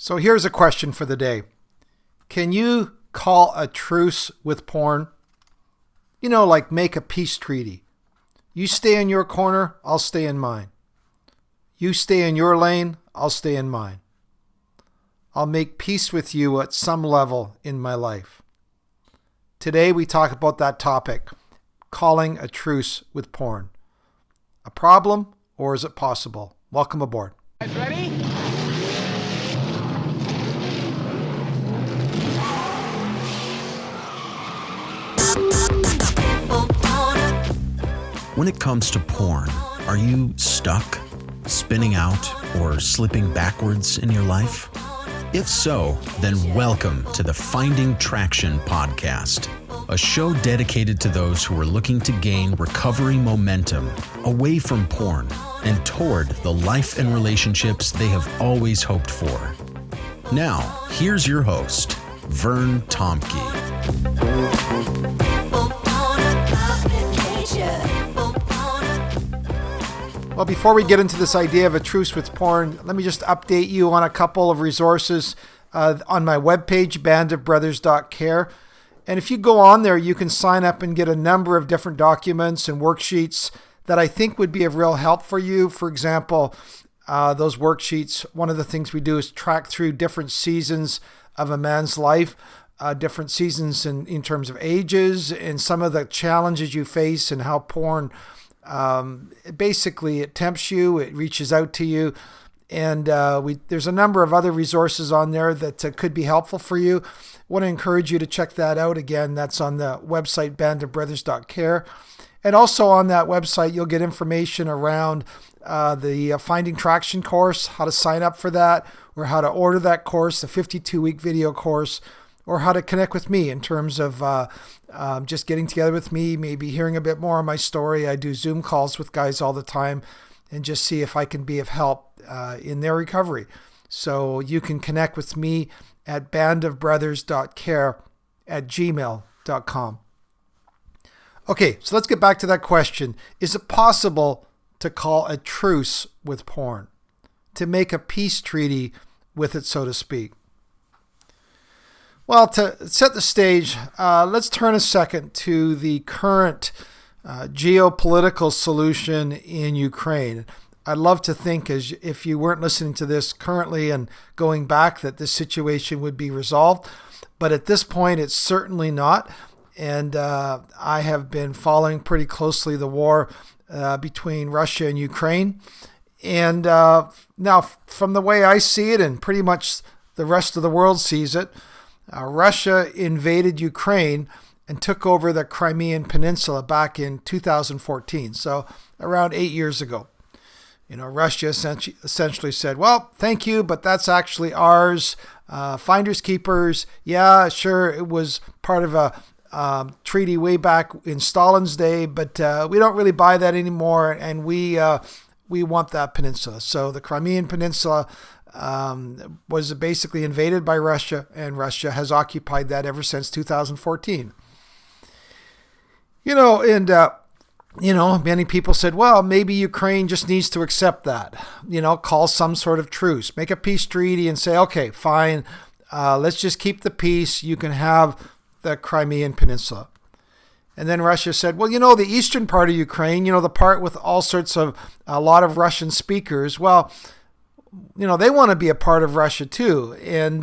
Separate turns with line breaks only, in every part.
So here's a question for the day. Can you call a truce with porn? You know, like make a peace treaty. You stay in your corner, I'll stay in mine. You stay in your lane, I'll stay in mine. I'll make peace with you at some level in my life. Today we talk about that topic, calling a truce with porn. A problem, or is it possible? Welcome aboard.
Guys ready?
When it comes to porn, are you stuck, spinning out, or slipping backwards in your life? If so, then welcome to the Finding Traction podcast, a show dedicated to those who are looking to gain recovery momentum away from porn and toward the life and relationships they have always hoped for. Now, here's your host, Vern Tomke.
Well, before we get into this idea of a truce with porn, let me just update you on a couple of resources on my webpage, bandofbrothers.care. And if you go on there, you can sign up and get a number of different documents and worksheets that I think would be of real help for you. For example, those worksheets, one of the things we do is track through different seasons of a man's life, different seasons in terms of ages and some of the challenges you face and how porn basically it tempts you, it reaches out to you. And there's a number of other resources on there that could be helpful for you. I want to encourage you to check that out. Again, that's on the website, bandofbrothers.care. And also on that website, you'll get information around the Finding Traction course, how to sign up for that, or how to order that course, the 52-week video course, or how to connect with me in terms of just getting together with me, maybe hearing a bit more of my story. I do Zoom calls with guys all the time and just see if I can be of help in their recovery. So you can connect with me at bandofbrothers.care@gmail.com. Okay, so let's get back to that question. Is it possible to call a truce with porn? To make a peace treaty with it, so to speak? Well, to set the stage, let's turn a second to the current geopolitical solution in Ukraine. I'd love to think, as if you weren't listening to this currently and going back, that this situation would be resolved. But at this point, it's certainly not. And I have been following pretty closely the war between Russia and Ukraine. And now, from the way I see it, and pretty much the rest of the world sees it, Russia invaded Ukraine and took over the Crimean Peninsula back in 2014, so around 8 years ago. You know, Russia essentially said, well, thank you, but that's actually ours. Finders keepers. Yeah, sure, it was part of a treaty way back in Stalin's day, but we don't really buy that anymore, and we want that peninsula. So the Crimean Peninsula was basically invaded by Russia, and Russia has occupied that ever since 2014. Many people said, well, maybe Ukraine just needs to accept that, call some sort of truce, make a peace treaty and say, okay, fine, let's just keep the peace. You can have the Crimean Peninsula. And then Russia said, well, the eastern part of Ukraine, the part with a lot of Russian speakers, well, they want to be a part of Russia too. And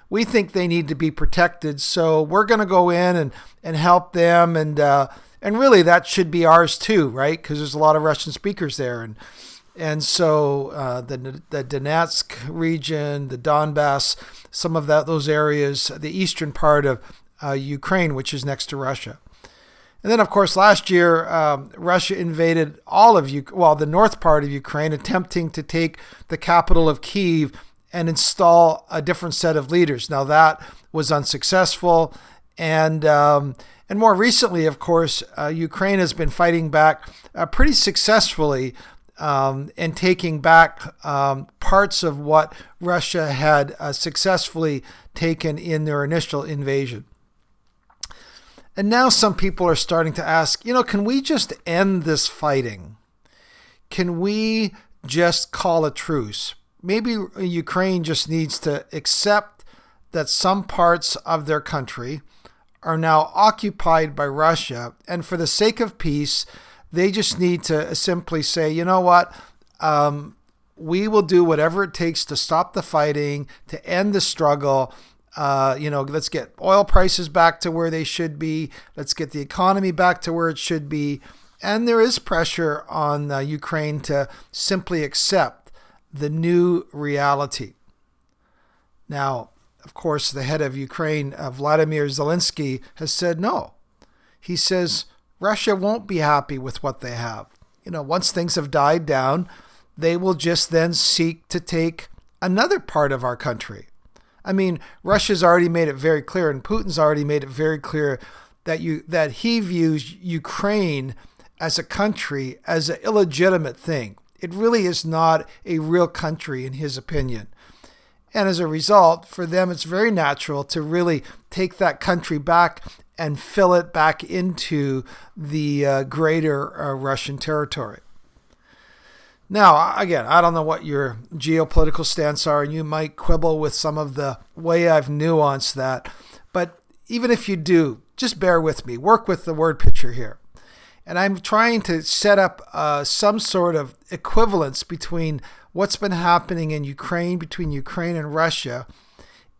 we think they need to be protected. So we're going to go in and help them. And really that should be ours too, right? Because there's a lot of Russian speakers there. And so the Donetsk region, the Donbass, some of those areas, the eastern part of Ukraine, which is next to Russia. And then, of course, last year, Russia invaded the north part of Ukraine, attempting to take the capital of Kyiv and install a different set of leaders. Now, that was unsuccessful. And more recently, of course, Ukraine has been fighting back pretty successfully and taking back parts of what Russia had successfully taken in their initial invasion. And now some people are starting to ask, can we just end this fighting? Can we just call a truce? maybe Ukraine just needs to accept that some parts of their country are now occupied by Russia, and for the sake of peace, they just need to simply say, you know what, we will do whatever it takes to stop the fighting, to end the struggle. Let's get oil prices back to where they should be. Let's get the economy back to where it should be. And there is pressure on Ukraine to simply accept the new reality. Now, of course, the head of Ukraine, Vladimir Zelensky, has said no. He says Russia won't be happy with what they have. Once things have died down, they will just then seek to take another part of our country. I mean, Russia's already made it very clear, and Putin's already made it very clear that he views Ukraine as a country as an illegitimate thing. It really is not a real country in his opinion. And as a result, for them, it's very natural to really take that country back and fill it back into the greater Russian territory. Now, again, I don't know what your geopolitical stance are, and you might quibble with some of the way I've nuanced that. But even if you do, just bear with me. Work with the word picture here. And I'm trying to set up some sort of equivalence between what's been happening in Ukraine, between Ukraine and Russia,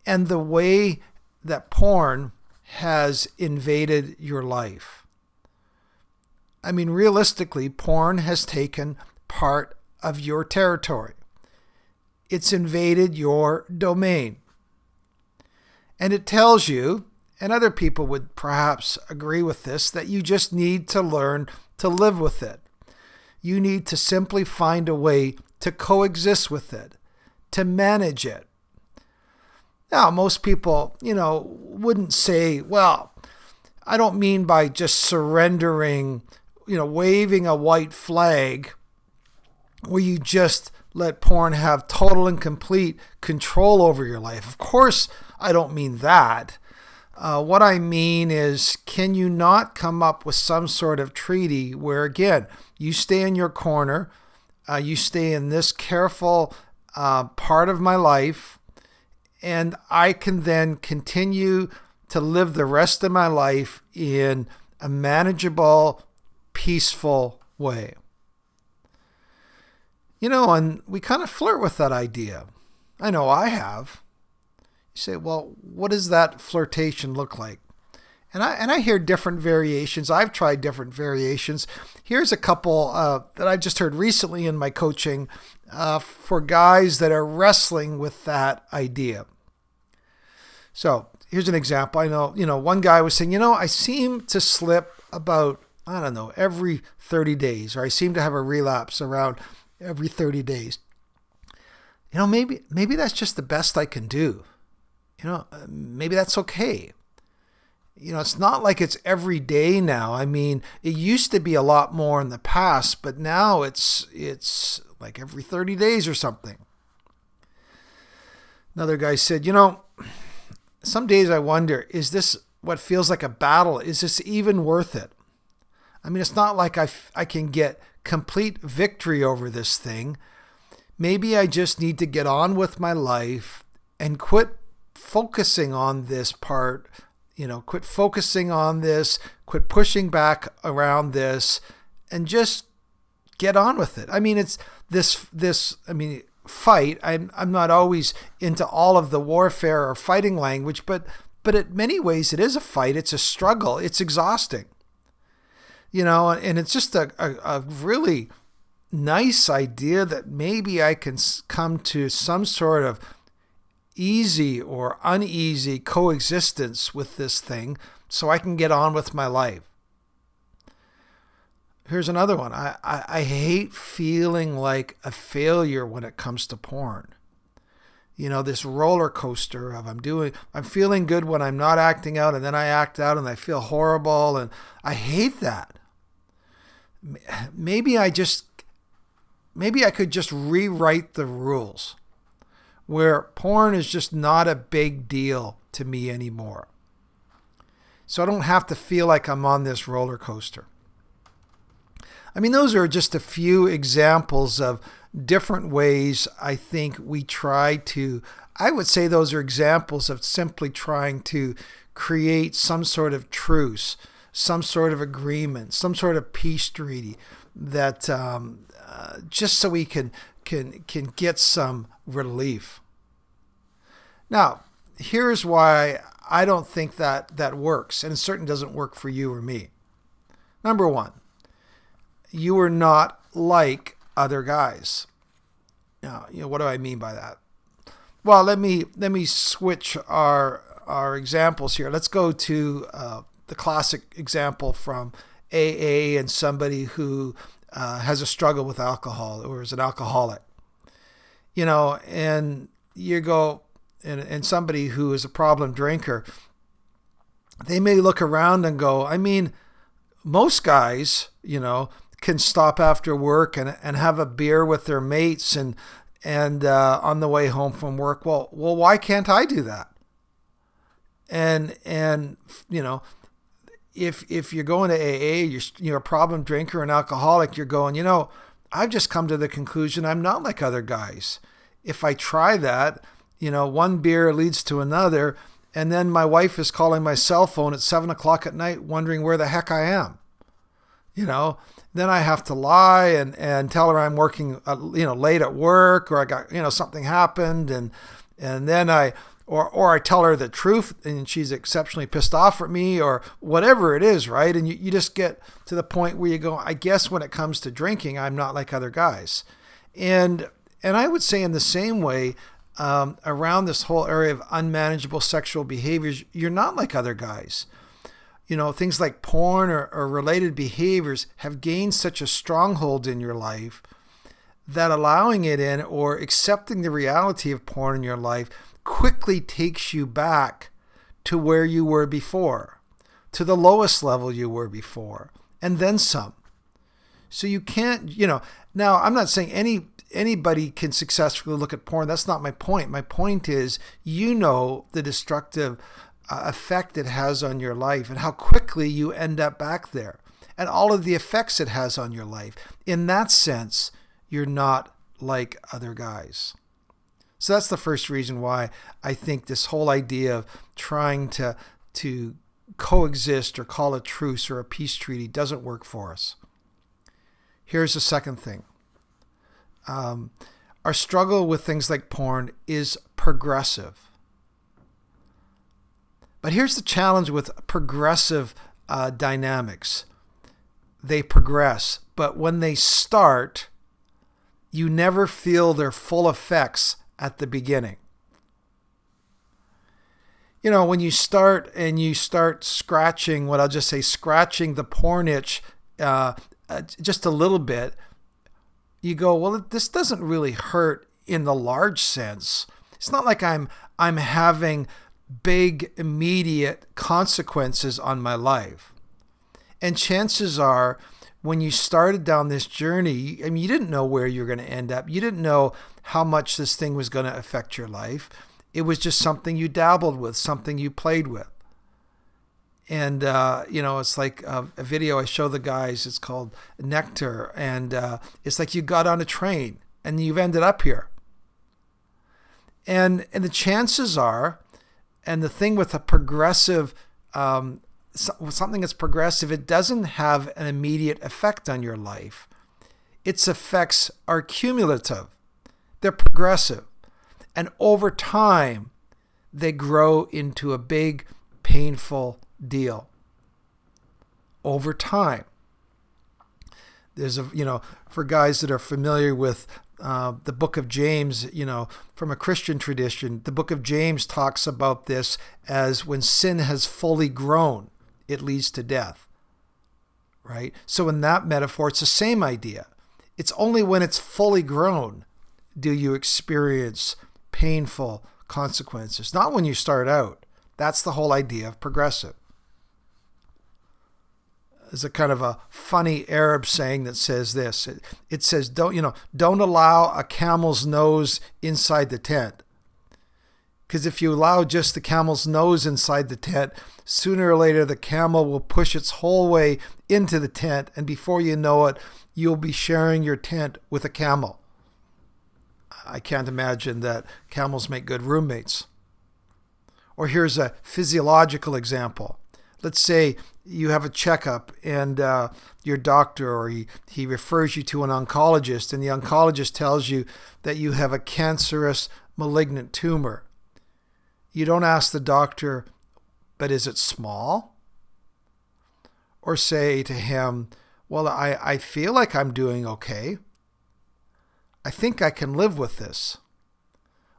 and the way that porn has invaded your life. I mean, realistically, porn has taken part of your territory. It's invaded your domain. And it tells you, and other people would perhaps agree with this, that you just need to learn to live with it. You need to simply find a way to coexist with it, to manage it. Now, most people, wouldn't say, well, I don't mean by just surrendering, waving a white flag where you just let porn have total and complete control over your life. Of course, I don't mean that. What I mean is, can you not come up with some sort of treaty where, again, you stay in your corner, you stay in this careful part of my life, and I can then continue to live the rest of my life in a manageable, peaceful way. And we kind of flirt with that idea. I know I have. You say, well, what does that flirtation look like? And I hear different variations. I've tried different variations. Here's a couple that I just heard recently in my coaching for guys that are wrestling with that idea. So here's an example. I know, one guy was saying, I seem to slip about, every 30 days, or I seem to have a relapse around every 30 days. Maybe that's just the best I can do. Maybe that's okay. It's not like it's every day now. I mean, it used to be a lot more in the past, but now it's like every 30 days or something. Another guy said, some days I wonder, is this what feels like a battle? Is this even worth it? I mean, it's not like I can get complete victory over this thing. Maybe I just need to get on with my life and quit focusing on this part, quit focusing on this, quit pushing back around this, and just get on with it. I mean, it's this fight. I'm not always into all of the warfare or fighting language, but in many ways it is a fight. It's a struggle. It's exhausting. And it's just a really nice idea that maybe I can come to some sort of easy or uneasy coexistence with this thing so I can get on with my life. Here's another one. I hate feeling like a failure when it comes to porn. This roller coaster of I'm feeling good when I'm not acting out, and then I act out and I feel horrible, and I hate that. Maybe I could just rewrite the rules where porn is just not a big deal to me anymore. So I don't have to feel like I'm on this roller coaster. I mean, those are just a few examples of different ways I think we try to, I would say those are examples of simply trying to create some sort of truce, some sort of agreement, some sort of peace treaty that just so we can get some relief. Now, here's why I don't think that works, and it certainly doesn't work for you or me. Number one, you are not like other guys. Now, what do I mean by that? Well, let me switch our examples here. Let's go to the classic example from AA and somebody who has a struggle with alcohol or is an alcoholic. And you go, and somebody who is a problem drinker, they may look around and go, I mean, most guys, can stop after work and have a beer with their mates and on the way home from work. Well, why can't I do that? And if you're going to AA, you're a problem drinker and alcoholic, you're going, I've just come to the conclusion I'm not like other guys. If I try that, one beer leads to another, and then my wife is calling my cell phone at 7:00 at night wondering where the heck I am. Then I have to lie and tell her I'm working, late at work, or I got, something happened, and then I tell her the truth and she's exceptionally pissed off at me or whatever it is, right? And you just get to the point where you go, I guess when it comes to drinking, I'm not like other guys. And I would say in the same way, around this whole area of unmanageable sexual behaviors, you're not like other guys. Things like porn or related behaviors have gained such a stronghold in your life that allowing it in or accepting the reality of porn in your life quickly takes you back to where you were before, to the lowest level you were before, and then some. So you can't, now I'm not saying anybody can successfully look at porn. That's not my point. My point is, the destructive effect it has on your life and how quickly you end up back there and all of the effects it has on your life. In that sense, you're not like other guys. So that's the first reason why I think this whole idea of trying to coexist or call a truce or a peace treaty doesn't work for us. Here's the second thing. Our struggle with things like porn is progressive. But here's the challenge with progressive dynamics. They progress, but when they start, you never feel their full effects at the beginning. When you start scratching, scratching the porn itch just a little bit, you go, well, this doesn't really hurt in the large sense. It's not like I'm having big immediate consequences on my life. And chances are, when you started down this journey, you didn't know where you're going to end up. You didn't know how much this thing was going to affect your life. It was just something you dabbled with, something you played with. And, it's like a video I show the guys, it's called Nectar. And it's like you got on a train and you've ended up here. And the chances are, and the thing with a progressive, something that's progressive, it doesn't have an immediate effect on your life. Its effects are cumulative. They're progressive. And over time, they grow into a big, painful deal. Over time. There's for guys that are familiar with the book of James, from a Christian tradition, the book of James talks about this as when sin has fully grown, it leads to death, right? So in that metaphor, it's the same idea. It's only when it's fully grown do you experience painful consequences, not when you start out. That's the whole idea of progressive. There's a kind of a funny Arab saying that says this. It says, don't allow a camel's nose inside the tent. Because if you allow just the camel's nose inside the tent, sooner or later the camel will push its whole way into the tent, and before you know it, you'll be sharing your tent with a camel. I can't imagine that camels make good roommates. Or here's a physiological example. Let's say you have a checkup and your doctor or he refers you to an oncologist, and the oncologist tells you that you have a cancerous malignant tumor. You don't ask the doctor, but is it small? Or say to him, well, I feel like I'm doing okay. I think I can live with this.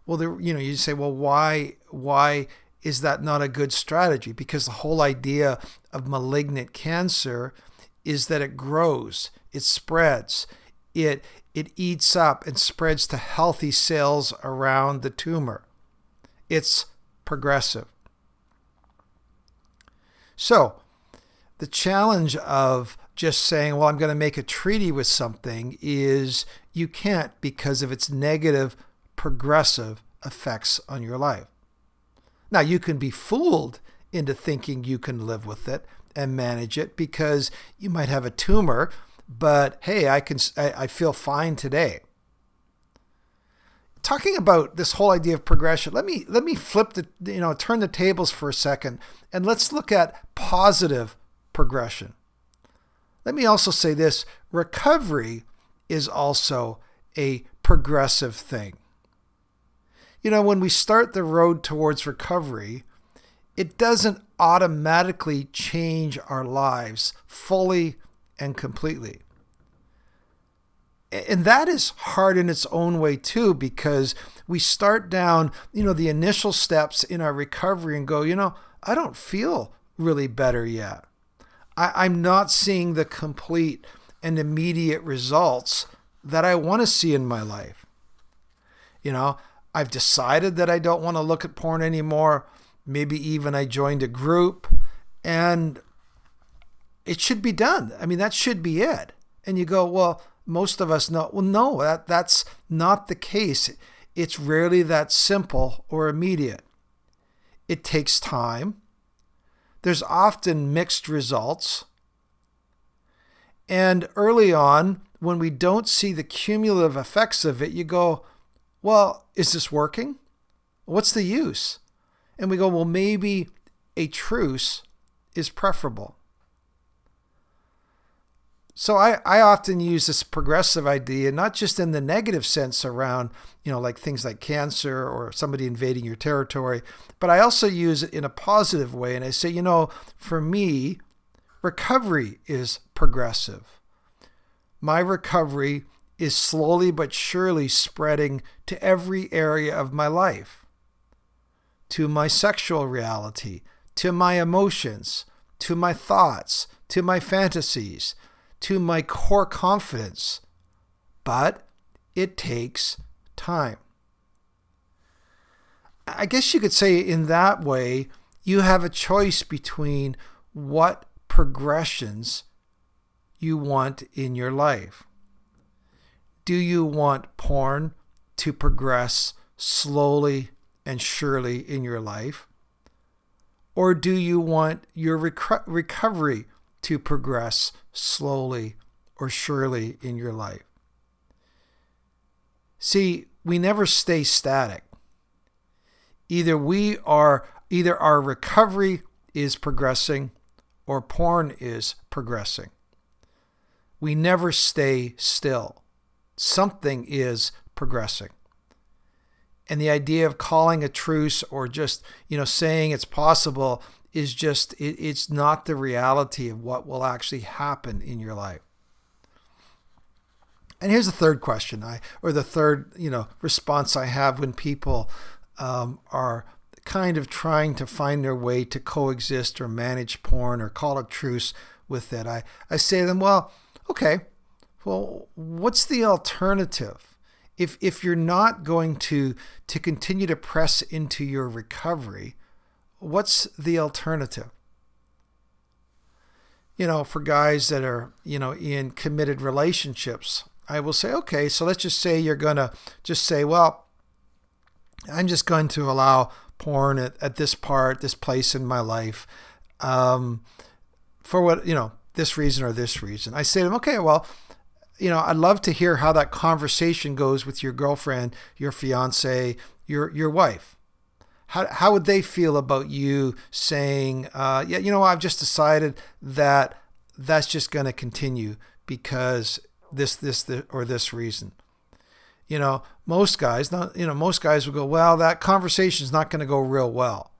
Well, you say, well, why is that not a good strategy? Because the whole idea of malignant cancer is that it grows, it spreads, it eats up and spreads to healthy cells around the tumor. It's progressive. So the challenge of just saying, well, I'm going to make a treaty with something is you can't, because of its negative progressive effects on your life. Now, you can be fooled into thinking you can live with it and manage it because you might have a tumor, but hey, I feel fine today. Talking about this whole idea of progression, let me flip turn the tables for a second, and let's look at positive progression. Let me also say this: recovery is also a progressive thing. When we start the road towards recovery, it doesn't automatically change our lives fully and completely. And that is hard in its own way too, because we start down, the initial steps in our recovery and go, I don't feel really better yet. I'm not seeing the complete and immediate results that I want to see in my life. I've decided that I don't want to look at porn anymore. Maybe even I joined a group and it should be done. I mean, that should be it. And you go, well, most of us know. Well, no, that's not the case. It's rarely that simple or immediate. It takes time. There's often mixed results. And early on, when we don't see the cumulative effects of it, you go, well, is this working? What's the use? And we go, well, maybe a truce is preferable. So I often use this progressive idea, not just in the negative sense around, like things like cancer or somebody invading your territory, but I also use it in a positive way. And I say, for me, recovery is progressive. My recovery is slowly but surely spreading to every area of my life, to my sexual reality, to my emotions, to my thoughts, to my fantasies, to my core confidence. But it takes time. I guess you could say in that way, you have a choice between what progressions you want in your life. Do you want porn to progress slowly and surely in your life? Or do you want your recovery to progress slowly or surely in your life? See, we never stay static. Either our recovery is progressing or porn is progressing. We never stay still. Something is progressing. And the idea of calling a truce or just, saying it's possible is just, it's not the reality of what will actually happen in your life. And here's the third question, the third, response I have when people are kind of trying to find their way to coexist or manage porn or call a truce with it. I say to them, well, okay, well, what's the alternative? If you're not going to continue to press into your recovery, what's the alternative? For guys that are, in committed relationships, I will say, okay, so let's just say you're going to just say, well, I'm just going to allow porn at this place in my life for what, this reason or this reason. I say to them, okay, well, I'd love to hear how that conversation goes with your girlfriend, your fiance, your wife. How would they feel about you saying, I've just decided that that's just going to continue because this, or this reason. Most guys will go, well, that conversation is not going to go real well.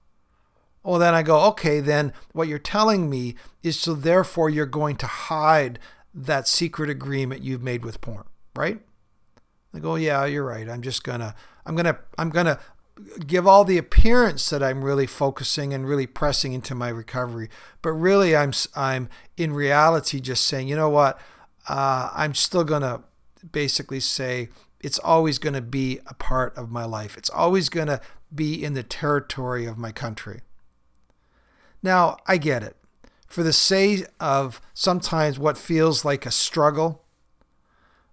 Well, then I go, okay, then what you're telling me is so therefore you're going to hide that secret agreement you've made with porn, right? They go, yeah, you're right. I'm gonna give all the appearance that I'm really focusing and really pressing into my recovery, but really I'm in reality just saying, you know what? I'm still gonna basically say it's always going to be a part of my life. It's always going to be in the territory of my country. Now, I get it. For the sake of sometimes what feels like a struggle,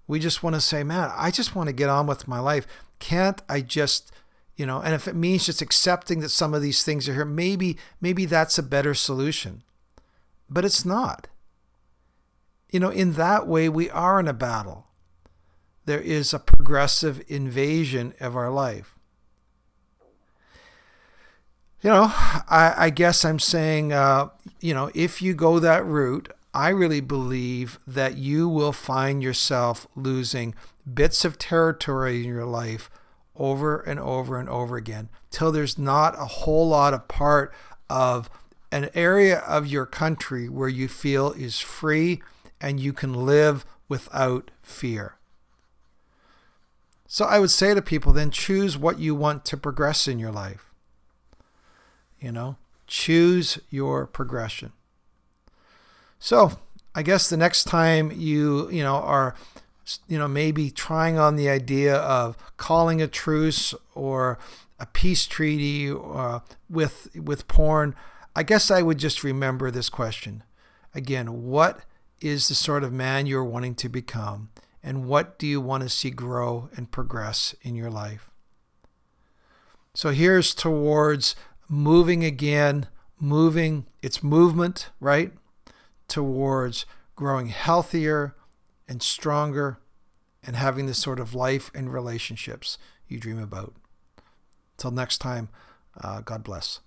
we just want to say, man, I just want to get on with my life. Can't I just, and if it means just accepting that some of these things are here, maybe that's a better solution. But it's not. In that way, we are in a battle. There is a progressive invasion of our life. I guess I'm saying, if you go that route, I really believe that you will find yourself losing bits of territory in your life over and over and over again, till there's not a whole lot of part of an area of your country where you feel is free and you can live without fear. So I would say to people, then choose what you want to progress in your life. Choose your progression. So I guess the next time you are, maybe trying on the idea of calling a truce or a peace treaty with porn, I guess I would just remember this question. Again, what is the sort of man you're wanting to become? And what do you want to see grow and progress in your life? So here's towards moving again, it's movement, right? Towards growing healthier and stronger and having the sort of life and relationships you dream about. Till next time, God bless.